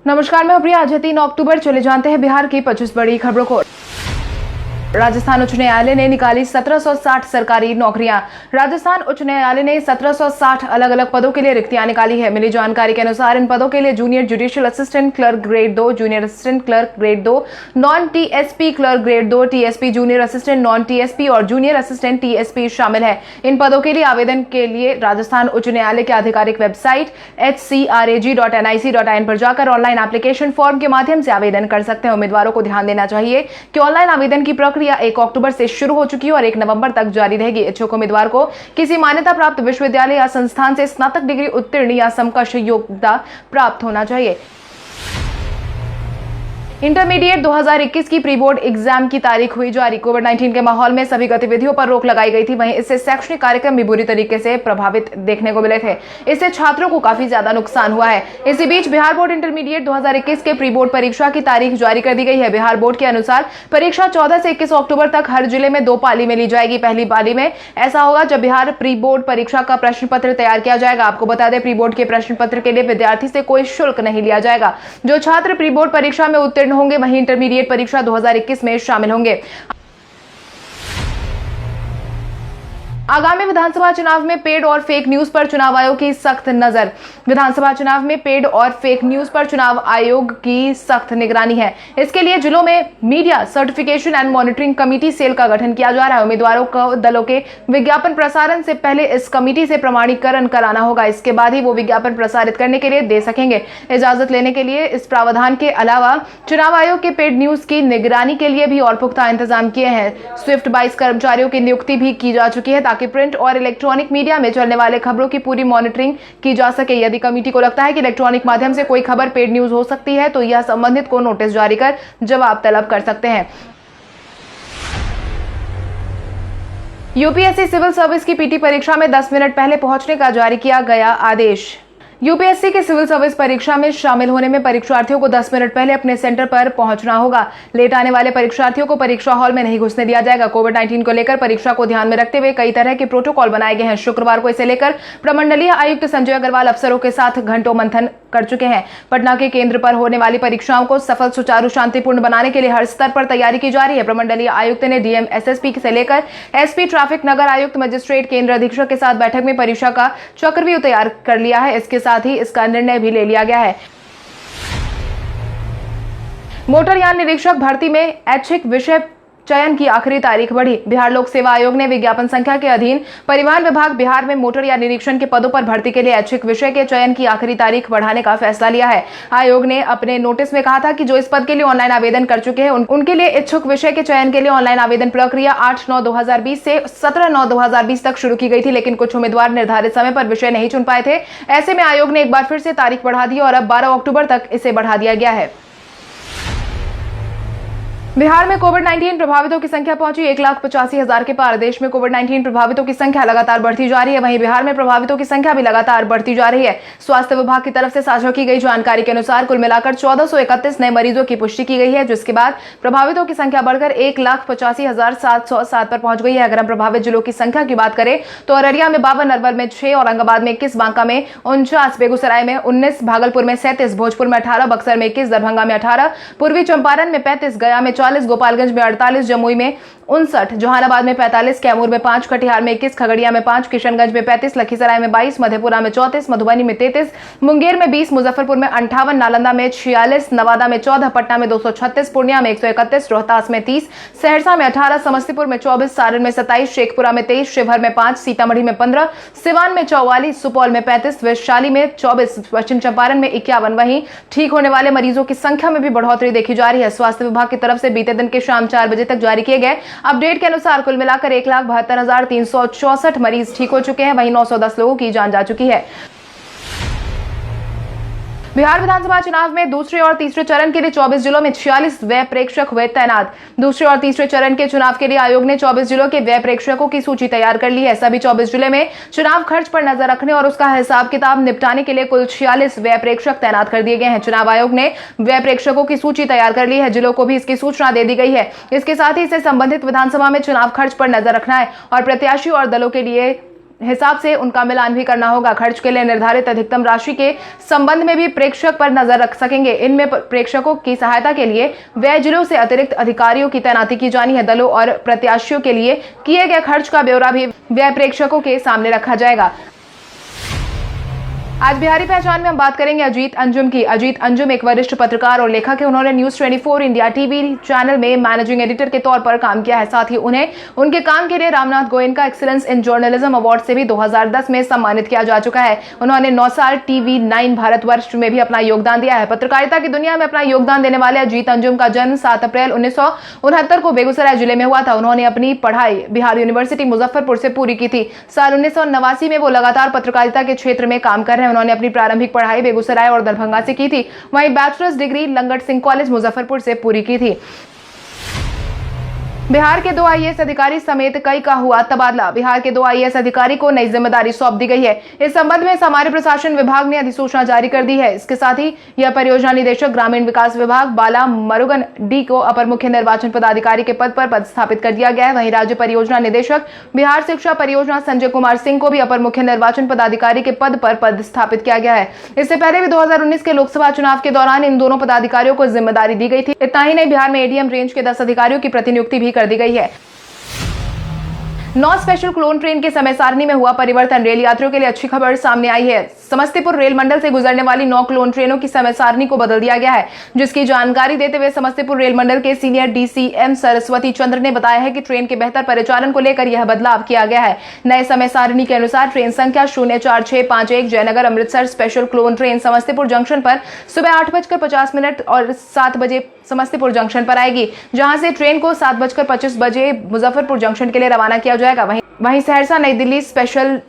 नमस्कार, मैं प्रिया। आज है 3 अक्टूबर। चले जानते हैं बिहार की 25 बड़ी खबरों को। राजस्थान उच्च न्यायालय ने निकाली 1760 सरकारी नौकरियां। राजस्थान उच्च न्यायालय ने 1760 अलग अलग पदों के लिए रिक्तियां निकाली है। मिली जानकारी के अनुसार इन पदों के लिए junior judicial assistant clerk grade 2, junior assistant clerk grade 2, non TSP clerk grade 2, TSP junior assistant non TSP और जूनियर असिस्टेंट टीएसपी शामिल है। इन पदों के लिए आवेदन के लिए राजस्थान उच्च न्यायालय की आधिकारिक वेबसाइट hcrag.nic.in पर जाकर ऑनलाइन एप्लीकेशन फॉर्म के माध्यम से आवेदन कर सकते हैं। उम्मीदवारों को ध्यान देना चाहिए कि ऑनलाइन आवेदन की प्रक्रिया 1 अक्टूबर से शुरू हो चुकी है और 1 नवंबर तक जारी रहेगी। इच्छुक उम्मीदवार को किसी मान्यता प्राप्त विश्वविद्यालय या संस्थान से स्नातक डिग्री उत्तीर्ण या समकक्ष योग्यता प्राप्त होना चाहिए। इंटरमीडिएट 2021 की प्री बोर्ड एग्जाम की तारीख हुई जारी। कोविड-19 के माहौल में सभी गतिविधियों पर रोक लगाई गई थी। वहीं इससे शैक्षणिक कार्यक्रम भी बुरी तरीके से प्रभावित देखने को मिले थे। इससे छात्रों को काफी ज्यादा नुकसान हुआ है। इसी बीच बिहार बोर्ड इंटरमीडिएट 2021 के प्री बोर्ड परीक्षा की तारीख जारी कर दी गई है। बिहार बोर्ड के अनुसार परीक्षा 14 से 21 अक्टूबर तक हर जिले में 2 पाली में ली जाएगी। पहली पाली में ऐसा होगा जब बिहार प्री बोर्ड परीक्षा का प्रश्न पत्र तैयार किया जाएगा। आपको बता दें, प्री बोर्ड के प्रश्न पत्र के लिए विद्यार्थी से कोई शुल्क नहीं लिया जाएगा। जो छात्र प्री बोर्ड परीक्षा में उत्तीर्ण होंगे वहीं इंटरमीडिएट परीक्षा 2021 में शामिल होंगे। आगामी विधानसभा चुनाव में पेड और फेक न्यूज पर चुनाव आयोग की सख्त नजर। विधानसभा चुनाव में पेड और फेक न्यूज पर चुनाव आयोग की सख्त निगरानी है। इसके लिए जिलों में media certification and monitoring committee cell का गठन किया जा रहा है। उम्मीदवारों को दलों के विज्ञापन प्रसारण से पहले इस कमेटी से प्रमाणीकरण कराना होगा। इसके बाद ही वो विज्ञापन प्रसारित करने के लिए दे सकेंगे। इजाजत लेने के लिए इस प्रावधान के अलावा चुनाव आयोग के पेड न्यूज की निगरानी के लिए भी और पुख्ता इंतजाम किए हैं। स्विफ्ट 22 कर्मचारियों की नियुक्ति भी की जा चुकी है ताकि प्रिंट और इलेक्ट्रॉनिक मीडिया में चलने वाले खबरों की पूरी मॉनिटरिंग की जा सके। यदि कमेटी को लगता है कि इलेक्ट्रॉनिक माध्यम से कोई खबर पेड न्यूज हो सकती है तो यह संबंधित को नोटिस जारी कर जवाब तलब कर सकते हैं। यूपीएससी सिविल सर्विस की पीटी परीक्षा में 10 मिनट पहले पहुंचने का जारी किया गया आदेश। यूपीएससी के सिविल सर्विस परीक्षा में शामिल होने में परीक्षार्थियों को 10 मिनट पहले अपने सेंटर पर पहुंचना होगा। लेट आने वाले परीक्षार्थियों को परीक्षा हॉल में नहीं घुसने दिया जाएगा। कोविड-19 को लेकर परीक्षा को ध्यान में रखते हुए कई तरह के प्रोटोकॉल बनाए गए हैं। शुक्रवार को इसे लेकर प्रमंडलीय आयुक्त संजय अग्रवाल अफसरों के साथ घंटों मंथन कर चुके हैं। पटना के केंद्र पर होने वाली परीक्षाओं को सफल, सुचारू, शांतिपूर्ण बनाने के लिए हर स्तर पर तैयारी की जा रही है। प्रमंडलीय आयुक्त ने डीएम, एसएसपी से लेकर एसपी ट्रैफिक, नगर आयुक्त, मजिस्ट्रेट, केंद्र अधीक्षक के साथ बैठक में परीक्षा का चक्रव्यूह तैयार कर लिया है। इसके साथ ही इसका निर्णय भी ले लिया गया है। मोटरयान निरीक्षक भर्ती में ऐच्छिक विषय चयन की आखिरी तारीख बढ़ी। बिहार लोक सेवा आयोग ने विज्ञापन संख्या के अधीन परिवहन विभाग बिहार में मोटर या निरीक्षण के पदों पर भर्ती के लिए ऐच्छिक विषय के चयन की आखिरी तारीख बढ़ाने का फैसला लिया है। आयोग ने अपने नोटिस में कहा था कि जो इस पद के लिए ऑनलाइन आवेदन कर चुके हैं उनके लिए इच्छुक विषय के चयन के लिए ऑनलाइन आवेदन प्रक्रिया 8/9/2020 से 17/9/2020 तक शुरू की गई थी, लेकिन कुछ उम्मीदवार निर्धारित समय पर विषय नहीं चुन पाए थे। ऐसे में आयोग ने एक बार फिर से तारीख बढ़ा दी और अब 12 अक्टूबर तक इसे बढ़ा दिया गया है। बिहार में कोविड-19 प्रभावितों की संख्या पहुंची 1,85,000 के पार। देश में कोविड-19 प्रभावितों की संख्या लगातार बढ़ती जा रही है। वहीं बिहार में प्रभावितों की संख्या भी लगातार बढ़ती जा रही है। स्वास्थ्य विभाग की तरफ से साझा की गई जानकारी के अनुसार कुल मिलाकर 1431 नए मरीजों की पुष्टि की गई है, जिसके बाद प्रभावितों की संख्या बढ़कर 1,85,707 पर पहुंच गई है। अगर हम प्रभावित जिलों की संख्या की बात करें तो अररिया में 52, अरवल में 6, औरंगाबाद में 21, बांका में 49, बेगूसराय में 19, भागलपुर में 37, भोजपुर में 18, बक्सर में 21, दरभंगा में 18, पूर्वी चंपारण में 35, गया में 40, गोपालगंज में 48, जमुई में 59, जहानाबाद में 45, कैमूर में 5, कटिहार में 21, खगड़िया में 5, किशनगंज में 35, लखीसराय में 22, मधेपुरा में 34, मधुबनी में 33, मुंगेर में 20, मुजफ्फरपुर में 58, नालंदा में 46, नवादा में 14, पटना में 236, पूर्णिया में 131, रोहतास में 30, सहरसा में 18, समस्तीपुर में 24, सारण में 27, शेखपुरा में 23, शिवहर में 5, सीतामढ़ी में 15, सिवान में 44, सुपौल में 35, वैशाली में 24, पश्चिम चंपारण में 51। वहीं ठीक होने वाले मरीजों की संख्या में भी बढ़ोतरी देखी जा रही है। स्वास्थ्य विभाग की तरफ से बीते दिन के शाम 4 बजे तक जारी किए गए अपडेट के अनुसार कुल मिलाकर 1,72,364 मरीज ठीक हो चुके हैं। वहीं 910 लोगों की जान जा चुकी है। बिहार विधानसभा चुनाव में दूसरे और तीसरे चरण के लिए 24 जिलों में 46 व्यय प्रेक्षक हुए तैनात। दूसरे और तीसरे चरण के चुनाव के लिए आयोग ने 24 जिलों के व्यय प्रेक्षकों की सूची तैयार कर ली है। सभी 24 जिले में चुनाव खर्च पर नजर रखने और उसका हिसाब किताब निपटाने के लिए कुल 46 व्यय प्रेक्षक तैनात कर दिए गए हैं। चुनाव आयोग ने व्यय प्रेक्षकों की सूची तैयार कर ली है। जिलों को भी इसकी सूचना दे दी गई है। इसके साथ ही इसे संबंधित विधानसभा में चुनाव खर्च पर नजर रखना है और प्रत्याशी और दलों के लिए हिसाब से उनका मिलान भी करना होगा। खर्च के लिए निर्धारित अधिकतम राशि के संबंध में भी प्रेक्षक पर नजर रख सकेंगे। इनमें प्रेक्षकों की सहायता के लिए व्यय जिलों से अतिरिक्त अधिकारियों की तैनाती की जानी है। दलों और प्रत्याशियों के लिए किए गए खर्च का ब्यौरा भी व्यय प्रेक्षकों के सामने रखा जाएगा। आज बिहारी पहचान में हम बात करेंगे अजीत अंजुम की। अजीत अंजुम एक वरिष्ठ पत्रकार और लेखक है। उन्होंने न्यूज 24 इंडिया टीवी चैनल में मैनेजिंग एडिटर के तौर पर काम किया है। साथ ही उन्हें उनके काम के लिए Ramnath Goenka excellence in journalism award से भी 2010 में सम्मानित किया जा चुका है। उन्होंने 9 साल टीवी 9 भारतवर्ष में भी अपना योगदान दिया है। पत्रकारिता की दुनिया में अपना योगदान देने वाले अजीत अंजुम का जन्म 7 अप्रैल 1969 को बेगूसराय जिले में हुआ था। उन्होंने अपनी पढ़ाई बिहार यूनिवर्सिटी मुजफ्फरपुर से पूरी की थी। साल 1989 में वो लगातार पत्रकारिता के क्षेत्र में काम कर रहे हैं। उन्होंने अपनी प्रारंभिक पढ़ाई बेगूसराय और दरभंगा से की थी। वहीं bachelors degree Langat Singh college Muzaffarpur से पूरी की थी। बिहार के 2 आईएएस अधिकारी समेत कई का हुआ तबादला। बिहार के 2 आईएएस अधिकारी को नई जिम्मेदारी सौंप दी गई है। इस संबंध में सामान्य प्रशासन विभाग ने अधिसूचना जारी कर दी है। इसके साथ ही यह परियोजना निदेशक ग्रामीण विकास विभाग बाला मुरुगन डी को अपर मुख्य निर्वाचन पदाधिकारी के पद पर पदस्थापित कर दिया गया है। वहीं राज्य परियोजना निदेशक बिहार शिक्षा परियोजना संजय कुमार सिंह को भी अपर मुख्य निर्वाचन पदाधिकारी के पद पर पदस्थापित किया गया है। इससे पहले भी 2019 के लोकसभा चुनाव के दौरान इन दोनों पदाधिकारियों को जिम्मेदारी दी गई थी। इतना ही नहीं, बिहार में एडीएम रेंज के 10 अधिकारियों की प्रतिनियुक्ति भी कर दी गई है। 9 स्पेशल क्लोन ट्रेन के समय सारणी में हुआ परिवर्तन। रेल यात्रियों के लिए अच्छी खबर सामने आई है। समस्तीपुर रेल मंडल से गुजरने वाली 9 क्लोन ट्रेनों की समय सारणी को बदल दिया गया है, जिसकी जानकारी देते हुए समस्तीपुर रेल मंडल के सीनियर डीसीएम सरस्वती चंद्र ने बताया है कि ट्रेन के बेहतर परिचालन को लेकर यह बदलाव किया गया है। नए समय सारणी के अनुसार ट्रेन संख्या 04651 Jaynagar Amritsar special clone train Samastipur junction पर सुबह 8:50 और 7 बजे समस्तीपुर जंक्शन पर आएगी, जहां से ट्रेन को 7:25 मुजफ्फरपुर जंक्शन के लिए रवाना किया जाएगा। वहीं सहरसा नई दिल्ली स्पेशल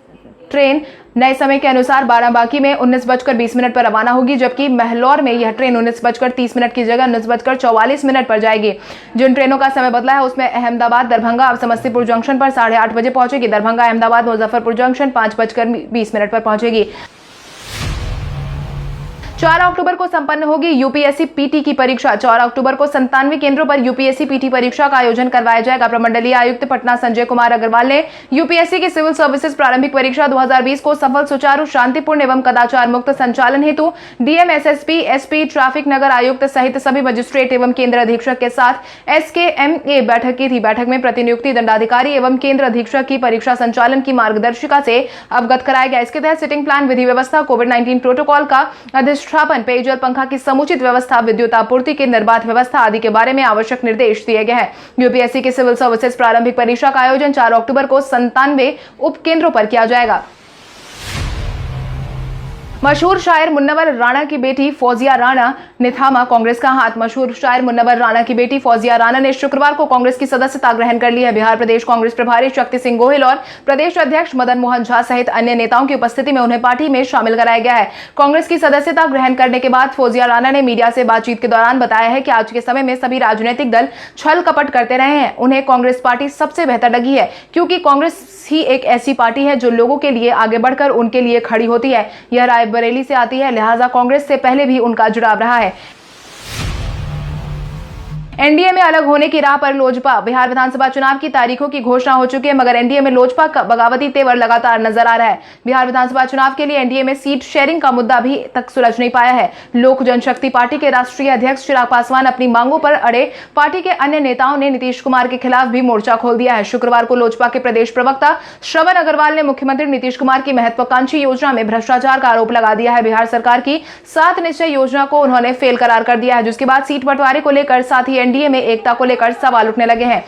ट्रेन नए समय के अनुसार बाराबांकी में 19:20 पर रवाना होगी, जबकि महलौर में यह ट्रेन 19:30 की जगह 19:44 पर जाएगी। जिन ट्रेनों का समय बदला है उसमें अहमदाबाद दरभंगा अब समस्तीपुर जंक्शन पर 8:30 बजे पहुंचेगी। दरभंगा अहमदाबाद मुजफ्फरपुर जंक्शन 5:20 पर पहुंचेगी। 4 अक्टूबर को संपन्न होगी यूपीएससी पीटी की परीक्षा। 4 अक्टूबर को 97 केंद्रों पर यूपीएससी पीटी परीक्षा का आयोजन करवाया जाएगा। प्रमंडलीय आयुक्त पटना संजय कुमार अग्रवाल ने यूपीएससी की सिविल सर्विसेज प्रारंभिक परीक्षा 2020 को सफल, सुचारू, शांतिपूर्ण एवं कदाचार मुक्त संचालन हेतु डीएम, एसएसपी, एसपी, ट्रैफिक, नगर आयुक्त सहित सभी मजिस्ट्रेट एवं केंद्र अधीक्षक के साथ एसकेएमए बैठक की थी। बैठक में प्रतिनियुक्ति दंडाधिकारी एवं केंद्र अधीक्षक की परीक्षा संचालन की मार्गदर्शिका से अवगत कराया गया। इसके तहत सिटिंग प्लान, विधि व्यवस्था, कोविड-19 प्रोटोकॉल का अधिष्ठापन, पेयजल, पंखा की समुचित व्यवस्था, विद्युत आपूर्ति की निर्बाध व्यवस्था आदि के बारे में आवश्यक निर्देश दिए गए हैं। यूपीएससी की सिविल सर्विसेज प्रारंभिक परीक्षा का आयोजन 4 अक्टूबर को 97 उप केंद्रों पर किया जाएगा। मशहूर शायर मुन्नवर राणा की बेटी फौजिया राणा ने थामा कांग्रेस का हाथ। मशहूर शायर मुन्नवर राणा की बेटी फौजिया राणा ने शुक्रवार को कांग्रेस की सदस्यता ग्रहण कर ली है। बिहार प्रदेश कांग्रेस प्रभारी शक्ति सिंह गोहिल और प्रदेश अध्यक्ष मदन मोहन झा सहित अन्य नेताओं की उपस्थिति में उन्हें पार्टी में शामिल कराया गया है। कांग्रेस की सदस्यता ग्रहण करने के बाद फौजिया राणा ने मीडिया से बातचीत के दौरान बताया है कि आज के समय में सभी राजनीतिक दल छल कपट करते रहे हैं। उन्हें कांग्रेस पार्टी सबसे बेहतर लगी है, क्योंकि कांग्रेस ही एक ऐसी पार्टी है जो लोगों के लिए आगे बढ़कर उनके लिए खड़ी होती है। यह रायबरेली से आती है, लिहाजा कांग्रेस से पहले भी उनका जुड़ाव रहा है। एनडीए में अलग होने की राह पर लोजपा। बिहार विधानसभा चुनाव की तारीखों की घोषणा हो चुकी है, मगर एनडीए में लोजपा का बगावती तेवर लगातार नजर आ रहा है। बिहार विधानसभा चुनाव के लिए एनडीए में सीट शेयरिंग का मुद्दा अभी तक सुलझ नहीं पाया है। लोक जनशक्ति पार्टी के राष्ट्रीय अध्यक्ष चिराग पासवान अपनी मांगों पर अड़े। पार्टी के अन्य नेताओं ने नीतीश कुमार के खिलाफ भी मोर्चा खोल दिया है। शुक्रवार को लोजपा के प्रदेश प्रवक्ता श्रवण अग्रवाल ने मुख्यमंत्री नीतीश कुमार की महत्वाकांक्षी योजना में भ्रष्टाचार का आरोप लगा दिया है। बिहार सरकार की 7 निश्चय योजना को उन्होंने फेल करार कर दिया है, जिसके बाद सीट बंटवारे को लेकर साथ ही एनडीए में एकता को लेकर सवाल उठने लगे हैं।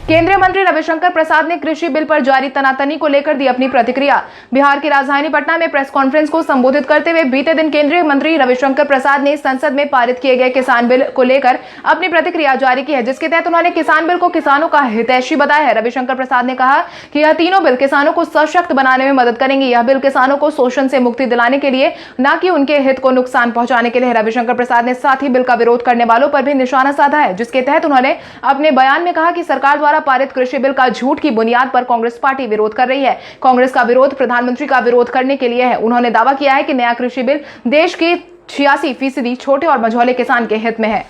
केंद्रीय मंत्री रविशंकर प्रसाद ने कृषि बिल पर जारी तनातनी को लेकर दी अपनी प्रतिक्रिया। बिहार की राजधानी पटना में प्रेस कॉन्फ्रेंस को संबोधित करते हुए बीते दिन केंद्रीय मंत्री रविशंकर प्रसाद ने संसद में पारित किए गए किसान बिल को लेकर अपनी प्रतिक्रिया जारी की है, जिसके तहत उन्होंने किसान बिल को किसानों का हितैषी बताया है। रविशंकर प्रसाद ने कहा कि यह तीनों बिल किसानों को सशक्त बनाने में मदद करेंगे। यह बिल किसानों को शोषण से मुक्ति दिलाने के लिए, न कि उनके हित को नुकसान पहुंचाने के लिए। रविशंकर प्रसाद ने साथ ही बिल का विरोध करने वालों पर भी निशाना साधा है, जिसके तहत उन्होंने अपने बयान में कहा कि सरकार द्वारा पारित कृषि बिल का झूठ की बुनियाद पर कांग्रेस पार्टी विरोध कर रही है। कांग्रेस का विरोध प्रधानमंत्री का विरोध करने के लिए है। उन्होंने दावा किया है कि नया कृषि बिल देश के 86% छोटे और मझौले किसान के हित में है।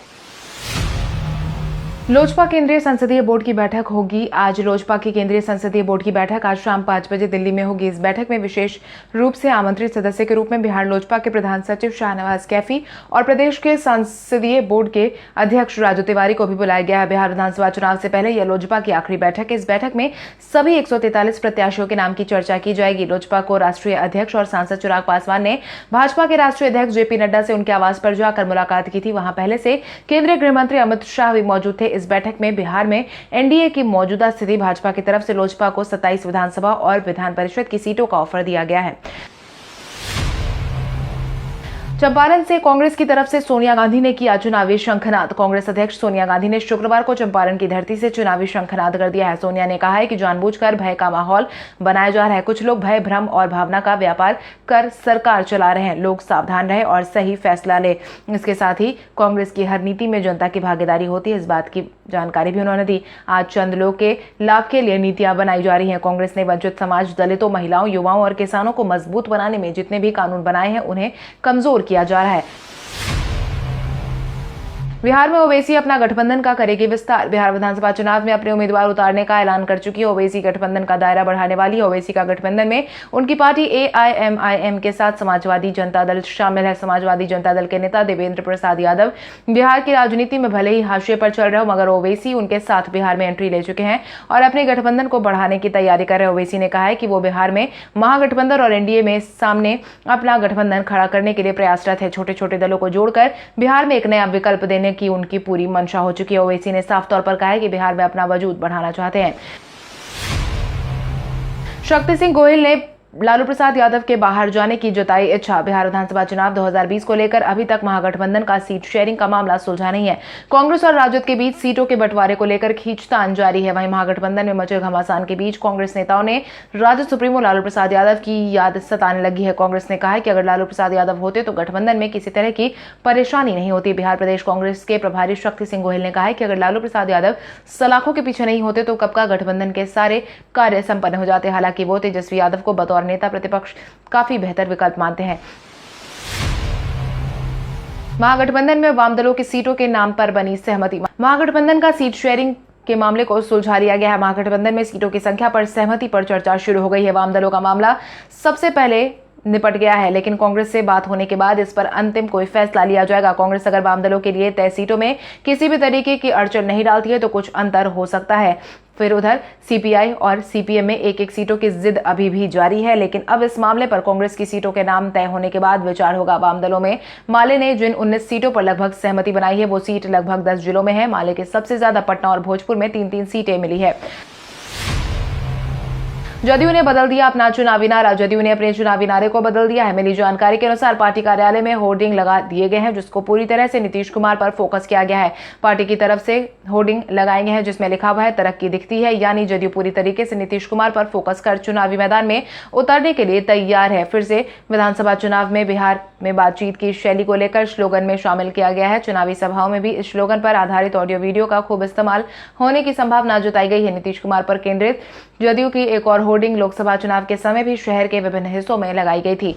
लोजपा केंद्रीय संसदीय बोर्ड की बैठक होगी आज। लोजपा की केंद्रीय संसदीय बोर्ड की बैठक आज शाम 5 बजे दिल्ली में होगी। इस बैठक में विशेष रूप से आमंत्रित सदस्य के रूप में बिहार लोजपा के प्रधान सचिव शाहनवाज कैफी और प्रदेश के संसदीय बोर्ड के अध्यक्ष राजू तिवारी को भी बुलाया गया है। बिहार विधानसभा चुनाव से पहले यह लोजपा की आखिरी बैठक है। इस बैठक में सभी 143 प्रत्याशियों के नाम की चर्चा की जाएगी। लोजपा को राष्ट्रीय अध्यक्ष और सांसद चिराग पासवान ने भाजपा के राष्ट्रीय अध्यक्ष जेपी नड्डा से उनके आवास पर जाकर मुलाकात की थी। वहां पहले से केंद्रीय गृह मंत्री अमित शाह भी मौजूद थे। इस बैठक में बिहार में एनडीए की मौजूदा स्थिति, भाजपा की तरफ से लोजपा को 27 विधानसभा और विधान परिषद की सीटों का ऑफर दिया गया है। चंपारण से कांग्रेस की तरफ से सोनिया गांधी ने किया चुनावी शंखनाद। कांग्रेस अध्यक्ष सोनिया गांधी ने शुक्रवार को चंपारण की धरती से चुनावी शंखनाद कर दिया है। सोनिया ने कहा है कि जानबूझकर भय का माहौल बनाया जा रहा है। कुछ लोग भय, भ्रम और भावना का व्यापार कर सरकार चला रहे हैं। लोग सावधान रहे और सही फैसला ले। इसके साथ ही कांग्रेस की हर नीति में जनता की भागीदारी होती है, इस बात की जानकारी भी उन्होंने दी। आज चंद लोग के लाभ के लिए नीतियां बनाई जा रही हैं। कांग्रेस ने वंचित समाज, दलितों, महिलाओं, युवाओं और किसानों को मजबूत बनाने में जितने भी कानून बनाए हैं उन्हें कमजोर किया जा रहा है। बिहार में ओवैसी अपना गठबंधन का करेगी विस्तार। बिहार विधानसभा चुनाव में अपने उम्मीदवार उतारने का ऐलान कर चुकी है। ओवैसी गठबंधन का दायरा बढ़ाने वाली है। ओवैसी का गठबंधन में उनकी पार्टी AIMIM के साथ समाजवादी जनता दल शामिल है। समाजवादी जनता दल के नेता देवेंद्र प्रसाद यादव बिहार की राजनीति में भले ही हाशिए पर चल रहे हो, मगर ओवैसी उनके साथ बिहार में एंट्री ले चुके हैं और अपने गठबंधन को बढ़ाने की तैयारी कर रहे हैं। ओवैसी ने कहा है कि वो बिहार में महागठबंधन और एनडीए में सामने अपना गठबंधन खड़ा करने के लिए प्रयासरत है। छोटे छोटे दलों को जोड़कर बिहार में एक नया विकल्प देने की उनकी पूरी मंशा हो चुकी है। ओवैसी ने साफ तौर पर कहा है कि बिहार में अपना वजूद बढ़ाना चाहते हैं। शक्ति सिंह गोहिल ने लालू प्रसाद यादव के बाहर जाने की जताई इच्छा। बिहार विधानसभा चुनाव 2020 को लेकर अभी तक महागठबंधन का सीट शेयरिंग का मामला सुलझा नहीं है। कांग्रेस और राजद के बीच सीटों के बंटवारे को लेकर खींचतान जारी है। वहीं महागठबंधन में मचे घमासान के बीच कांग्रेस नेताओं ने राजद सुप्रीमो लालू प्रसाद यादव की याद सताने लगी है। कांग्रेस ने कहा है कि अगर लालू प्रसाद यादव होते तो गठबंधन में किसी तरह की परेशानी नहीं होती। बिहार प्रदेश कांग्रेस के प्रभारी शक्ति सिंह गोहिल ने कहा है कि अगर लालू प्रसाद यादव सलाखों के पीछे नहीं होते तो कब का गठबंधन के सारे कार्य संपन्न हो जाते। हालांकि वो तेजस्वी यादव को बतौर नेता प्रतिपक्ष काफी बेहतर विकल्प मानते हैं। महागठबंधन में वाम दलों की सीटों के नाम पर बनी सहमति। महागठबंधन का सीट शेयरिंग के मामले को सुलझा लिया गया है। महागठबंधन में सीटों की संख्या पर सहमति पर चर्चा शुरू हो गई है। वाम दलों का मामला सबसे पहले निपट गया है, लेकिन कांग्रेस से बात होने के बाद इस पर अंतिम कोई फैसला लिया जाएगा। कांग्रेस अगर वाम दलों के लिए तय सीटों में किसी भी तरीके की अड़चन नहीं डालती है तो कुछ अंतर हो सकता है। फिर उधर सीपीआई और सीपीएम में एक एक सीटों की जिद अभी भी जारी है, लेकिन अब इस मामले पर कांग्रेस की सीटों के नाम तय होने के बाद विचार होगा। वाम दलों में माले ने जिन 19 सीटों पर लगभग सहमति बनाई है वो सीट लगभग 10 जिलों में है। माले के सबसे ज्यादा पटना और भोजपुर में 3-3 सीटें मिली है। जदयू ने बदल दिया अपना चुनावी नारा। जदयू ने अपने चुनावी नारे को बदल दिया है। मिली जानकारी के अनुसार पार्टी कार्यालय में होर्डिंग लगा दिए गए हैं जिसको पूरी तरह से नीतीश कुमार पर फोकस किया गया है। पार्टी की तरफ से होर्डिंग लगाए गए हैं जिसमें लिखा हुआ है तरक्की दिखती है, यानी जदयू पूरी तरीके से नीतीश कुमार पर फोकस कर चुनावी मैदान में उतरने के लिए तैयार है। फिर से विधानसभा चुनाव में बिहार में बातचीत की शैली को लेकर स्लोगन में शामिल किया गया है। चुनावी सभाओं में भी इस स्लोगन पर आधारित ऑडियो वीडियो का खूब इस्तेमाल होने की संभावना जताई गई है। नीतीश कुमार पर केंद्रित जदयू की एक और होर्डिंग लोकसभा चुनाव के समय भी शहर के विभिन्न हिस्सों में लगाई गई थी।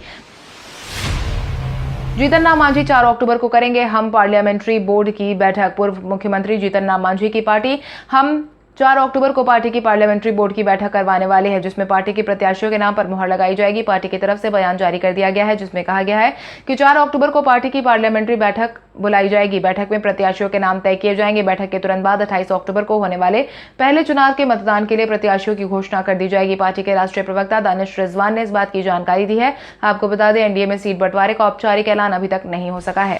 जीतन राम मांझी 4 अक्टूबर को करेंगे हम पार्लियामेंट्री बोर्ड की बैठक। पूर्व मुख्यमंत्री जीतन राम मांझी की पार्टी हम 4 अक्टूबर को पार्टी की पार्लियामेंट्री बोर्ड की बैठक करवाने वाले हैं जिसमें पार्टी की प्रत्याशियों के नाम पर मुहर लगाई जाएगी। पार्टी की तरफ से बयान जारी कर दिया गया है जिसमें कहा गया है कि 4 अक्टूबर को पार्टी की पार्लियामेंट्री बैठक बुलाई जाएगी। बैठक में प्रत्याशियों के नाम तय किए जाएंगे। बैठक के तुरंत बाद 28 अक्टूबर को होने वाले पहले चुनाव के मतदान के लिए प्रत्याशियों की घोषणा कर दी जाएगी। पार्टी के राष्ट्रीय प्रवक्ता दानिश रिजवान ने इस बात की जानकारी दी है। आपको बता दें एनडीए में सीट बंटवारे का औपचारिक ऐलान अभी तक नहीं हो सका है।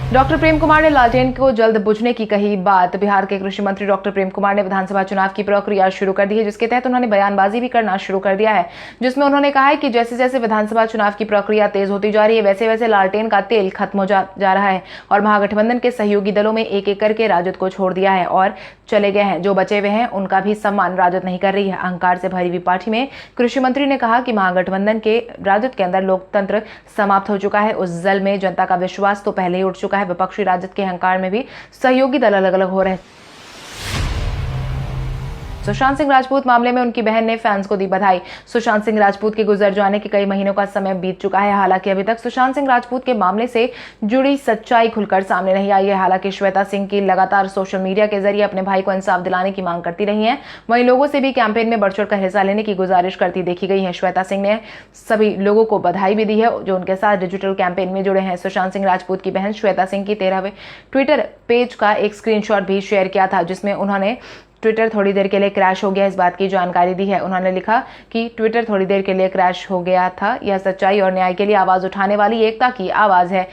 डॉक्टर प्रेम कुमार ने लालटेन को जल्द बुझने की कही बात। बिहार के कृषि मंत्री डॉक्टर प्रेम कुमार ने विधानसभा चुनाव की प्रक्रिया शुरू कर दी है जिसके तहत उन्होंने बयानबाजी भी करना शुरू कर दिया है जिसमें उन्होंने कहा है कि जैसे जैसे विधानसभा चुनाव की प्रक्रिया तेज होती जा रही है वैसे वैसे लालटेन का तेल खत्म हो जा रहा है और महागठबंधन के सहयोगी दलों में एक एक करके राजद को छोड़ दिया है और चले गए हैं। जो बचे हुए हैं उनका भी सम्मान राजद नहीं कर रही है। अहंकार से भरी हुई पार्टी में कृषि मंत्री ने कहा कि महागठबंधन के राजद के अंदर लोकतंत्र समाप्त हो चुका है। उस जल में जनता का विश्वास तो पहले ही उठ चुका है। विपक्षी राजद के अहंकार में भी सहयोगी दल अलग अलग हो रहे हैं। सुशांत सिंह राजपूत मामले में उनकी बहन ने फैंस को दी बधाई। सुशांत सिंह राजपूत के गुजर जाने के कई महीनों का समय बीत चुका है। हालांकि अभी तक सुशांत सिंह राजपूत के मामले से जुड़ी सच्चाई खुलकर सामने नहीं आई है। हालांकि श्वेता सिंह की लगातार सोशल मीडिया के जरिए अपने भाई को इंसाफ दिलाने की मांग करती रही है। वहीं लोगों से भी कैंपेन में बढ़ चढ़कर हिस्सा लेने की गुजारिश करती देखी गई है। श्वेता सिंह ने सभी लोगों को बधाई भी दी है जो उनके साथ डिजिटल कैंपेन में जुड़े हैं। सुशांत सिंह राजपूत की बहन श्वेता सिंह की 13वें ट्विटर पेज का एक स्क्रीनशॉट भी शेयर किया था, जिसमें उन्होंने ट्विटर थोड़ी देर के लिए क्रैश हो गया इस बात की जानकारी दी है। उन्होंने लिखा कि ट्विटर थोड़ी देर के लिए क्रैश हो गया था, यह सच्चाई और न्याय के लिए आवाज उठाने वाली एकता की आवाज है।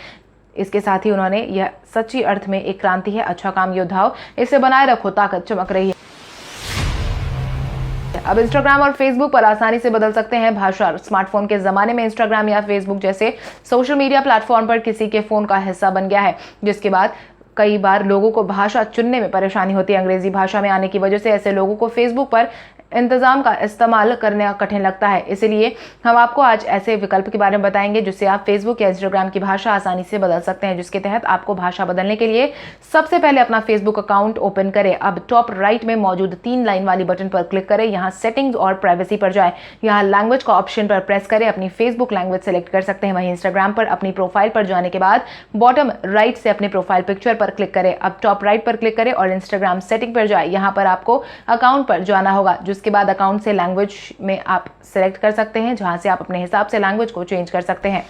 इसके साथ ही उन्होंने यह सच्ची अर्थ में एक क्रांति है। अच्छा काम योद्धाओं, इसे बनाए रखो, ताकत चमक रही है। अब इंस्टाग्राम और फेसबुक पर आसानी से बदल सकते हैं भाषा। स्मार्टफोन के जमाने में इंस्टाग्राम या फेसबुक जैसे सोशल मीडिया प्लेटफॉर्म पर किसी के फोन का हिस्सा बन गया है, जिसके बाद कई बार लोगों को भाषा चुनने में परेशानी होती है। अंग्रेजी भाषा में आने की वजह से ऐसे लोगों को फेसबुक पर इंतजाम का इस्तेमाल करना कठिन लगता है। इसलिए हम आपको आज ऐसे विकल्प के बारे में बताएंगे जिससे आप फेसबुक या इंस्टाग्राम की भाषा आसानी से बदल सकते हैं, जिसके तहत आपको भाषा बदलने के लिए सबसे पहले अपना फेसबुक अकाउंट ओपन करें। अब टॉप राइट में मौजूद 3 लाइन वाली बटन पर क्लिक करें। यहाँ सेटिंग्स और प्राइवेसी पर जाए। यहाँ लैंग्वेज का ऑप्शन पर प्रेस करें। अपनी फेसबुक लैंग्वेज सेलेक्ट कर सकते हैं। वहीं इंस्टाग्राम पर अपनी प्रोफाइल पर जाने के बाद बॉटम राइट से अपने प्रोफाइल पिक्चर पर क्लिक करें। अब टॉप राइट पर क्लिक करें और इंस्टाग्राम सेटिंग पर जाए। यहाँ पर आपको अकाउंट पर जाना होगा, जिसके बाद अकाउंट से लैंग्वेज में आप सिलेक्ट कर सकते हैं, जहां से आप अपने हिसाब से लैंग्वेज को चेंज कर सकते हैं।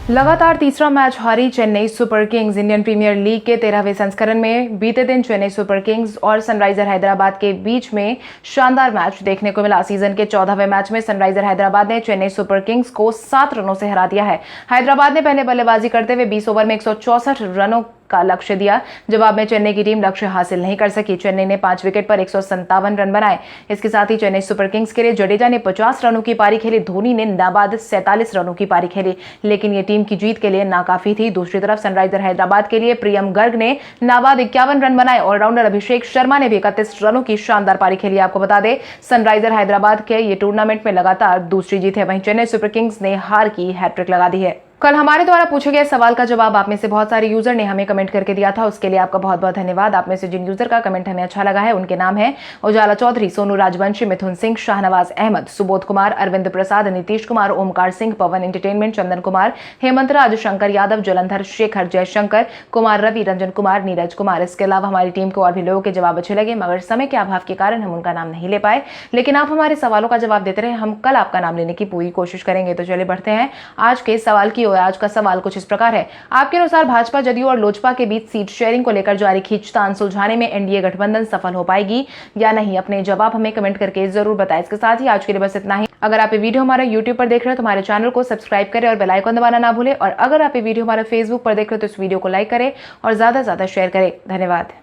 लगातार तीसरा मैच हारी Chennai super kings. Indian premier league के 13वें संस्करण में बीते दिन चेन्नई सुपर किंग्स और सनराइजर हैदराबाद के बीच में शानदार मैच देखने को मिला। सीजन के 14वें मैच में सनराइजर हैदराबाद ने चेन्नई सुपर किंग्स को 7 रनों से हरा दिया है। हैदराबाद ने पहले बल्लेबाजी करते हुए 20 ओवर में 164 रनों का लक्ष्य दिया। जवाब में चेन्नई की टीम लक्ष्य हासिल नहीं कर सकी। चेन्नई ने 5 विकेट पर 157 रन बनाए। इसके साथ ही चेन्नई सुपर किंग्स के लिए जडेजा ने 50 रनों की पारी खेली। धोनी ने नाबाद 47 रनों की पारी खेली, लेकिन ये टीम की जीत के लिए नाकाफी थी। दूसरी तरफ सनराइजर हैदराबाद के लिए प्रियम गर्ग ने नाबाद 51 रन बनाए। ऑलराउंडर अभिषेक शर्मा ने भी 31 रनों की शानदार पारी खेली। आपको बता दें, सनराइजर हैदराबाद के ये टूर्नामेंट में लगातार दूसरी जीत है। वहीं चेन्नई सुपर किंग्स ने हार की हैट्रिक लगा दी है। कल हमारे द्वारा पूछे गए सवाल का जवाब आप में से बहुत सारे यूजर ने हमें कमेंट करके दिया था, उसके लिए आपका बहुत बहुत धन्यवाद। आप में से जिन यूजर का कमेंट हमें अच्छा लगा है उनके नाम है उजाला चौधरी, सोनू राजवंशी, मिथुन सिंह, शाहनवाज अहमद, सुबोध कुमार, अरविंद प्रसाद, नीतीश कुमार, ओमकार सिंह, पवन एंटरटेनमेंट, चंदन कुमार, हेमंत राज, शंकर यादव, जलंधर शेखर, जयशंकर, कुमार रवि, रंजन कुमार, नीरज कुमार। इसके अलावा हमारी टीम को और भी लोगों के जवाब अच्छे लगे, मगर समय के अभाव के कारण हम उनका नाम नहीं ले पाए, लेकिन आप हमारे सवालों का जवाब देते रहे। हम कल आपका नाम लेने की पूरी कोशिश करेंगे। तो चलिए बढ़ते हैं आज के सवाल की ओर। आज का सवाल कुछ इस प्रकार है। आपके अनुसार भाजपा, जदयू और लोजपा के बीच सीट शेयरिंग को लेकर जारी खींचतान सुलझाने में एनडीए गठबंधन सफल हो पाएगी या नहीं? अपने जवाब हमें कमेंट करके जरूर बताएं। इसके साथ ही आज के लिए बस इतना ही। अगर आप ये वीडियो हमारा यूट्यूब पर देख रहे हैं तो हमारे चैनल को सब्सक्राइब करें और बेल आइकन दबाना ना भूलें। और अगर आप ये वीडियो हमारा फेसबुक पर देख रहे हो तो इस वीडियो को लाइक करें और ज्यादा से ज्यादा शेयर करें। धन्यवाद।